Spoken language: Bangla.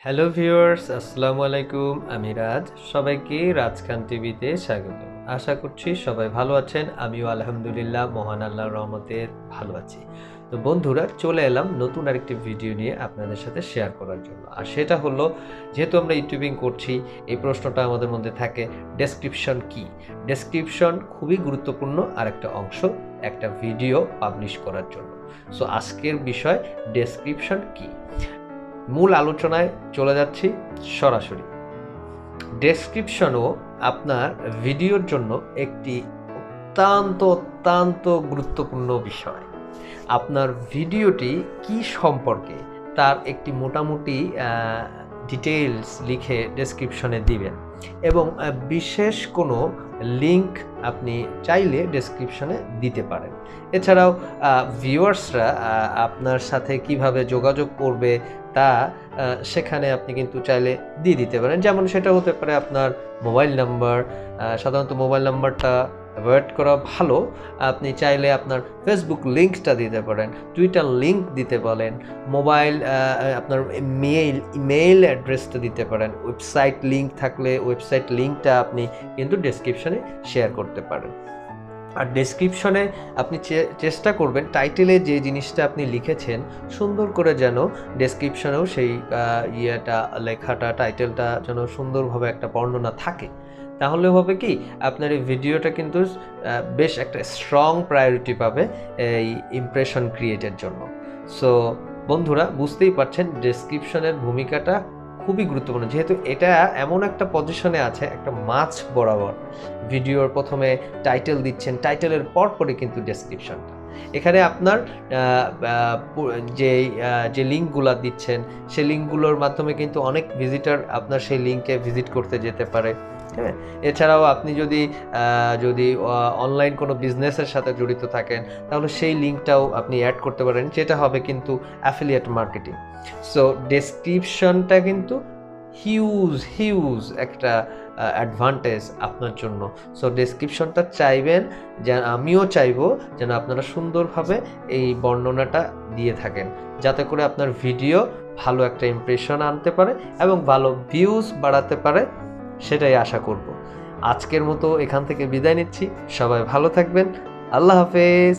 হ্যালো ভিউয়ার্স, আসসালামু আলাইকুম। আমি রাজ। সবাইকে রাজ খান টিভিতে স্বাগত। আশা করছি সবাই ভালো আছেন। আমিও আলহামদুলিল্লাহ মহান আল্লাহর রহমতে ভালো আছি। তো বন্ধুরা, চলে এলাম নতুন আরেকটি ভিডিও নিয়ে আপনাদের সাথে শেয়ার করার জন্য। আর সেটা হলো, যেহেতু আমরা ইউটিউবিং করছি, এই প্রশ্নটা আমাদের মধ্যে থাকে, ডেসক্রিপশন কি? ডেসক্রিপশন খুবই গুরুত্বপূর্ণ আরেকটা অংশ একটা ভিডিও পাবলিশ করার জন্য। সো আজকের বিষয় ডেসক্রিপশন কি? মূল আলোচনায় চলে যাচ্ছি সরাসরি। ডেসক্রিপশনও আপনার ভিডিওর জন্য একটি অত্যন্ত গুরুত্বপূর্ণ বিষয়। আপনার ভিডিওটি কি সম্পর্কে তার একটি মোটামুটি ডিটেইলস লিখে ডেসক্রিপশনে দিবেন এবং বিশেষ কোনো লিংক আপনি চাইলে ডেসক্রিপশনে দিতে পারেন। এছাড়াও ভিউয়ার্সরা আপনার সাথে কিভাবে যোগাযোগ করবে তা সেখানে আপনি কিন্তু চাইলে দিয়ে দিতে পারেন। যেমন সেটা হতে পারে আপনার মোবাইল নাম্বার। সাধারণত মোবাইল নাম্বারটা অ্যাভয়েড করা ভালো। আপনি চাইলে আপনার ফেসবুক লিঙ্কটা দিতে পারেন, টুইটার লিঙ্ক দিতে পারেন, মোবাইল আপনার ইমেইল অ্যাড্রেসটা দিতে পারেন, ওয়েবসাইট লিঙ্ক থাকলে ওয়েবসাইট লিঙ্কটা আপনি কিন্তু ডেসক্রিপশনে শেয়ার করতে পারেন। আর ডেসক্রিপশনে আপনি চেষ্টা করবেন টাইটেলে যে জিনিসটা আপনি লিখেছেন সুন্দর করে যেন ডেসক্রিপশনেও সেই লেখাটা টাইটেলটা যেন সুন্দরভাবে একটা বর্ণনা থাকে। তাহলে হবে কি, আপনার এই ভিডিওটা কিন্তু বেশ একটা স্ট্রং প্রায়োরিটি পাবে এই ইমপ্রেশন ক্রিয়েটের জন্য। সো বন্ধুরা, বুঝতেই পারছেন ডেসক্রিপশনের ভূমিকাটা খুবই গুরুত্বপূর্ণ, যেহেতু এটা এমন একটা পজিশনে আছে, একটা মাঝ বরাবর। ভিডিওর প্রথমে টাইটেল দিচ্ছেন, টাইটেলের পরপরই কিন্তু ডেসক্রিপশনটা। এখানে আপনার যে লিঙ্কগুলো দিচ্ছেন সেই লিঙ্কগুলোর মাধ্যমে কিন্তু অনেক ভিজিটর আপনার সেই লিঙ্কে ভিজিট করতে যেতে পারে। হ্যাঁ, এছাড়াও আপনি যদি অনলাইন কোনো বিজনেসের সাথে জড়িত থাকেন তাহলে সেই লিঙ্কটাও আপনি অ্যাড করতে পারেন, যেটা হবে কিন্তু অ্যাফিলিয়েট মার্কেটিং। সো ডেসক্রিপশনটা কিন্তু হিউজ একটা অ্যাডভান্টেজ আপনার জন্য। সো ডেসক্রিপশনটা চাইবেন, যে আমিও চাইবো যেন আপনারা সুন্দরভাবে এই বর্ণনাটা দিয়ে থাকেন, যাতে করে আপনার ভিডিও ভালো একটা ইমপ্রেশন আনতে পারে এবং ভালো ভিউজ বাড়াতে পারে, সেটাই আশা করব। আজকের মতো এখান থেকে বিদায় নিচ্ছি। সবাই ভালো থাকবেন। আল্লাহ হাফেজ।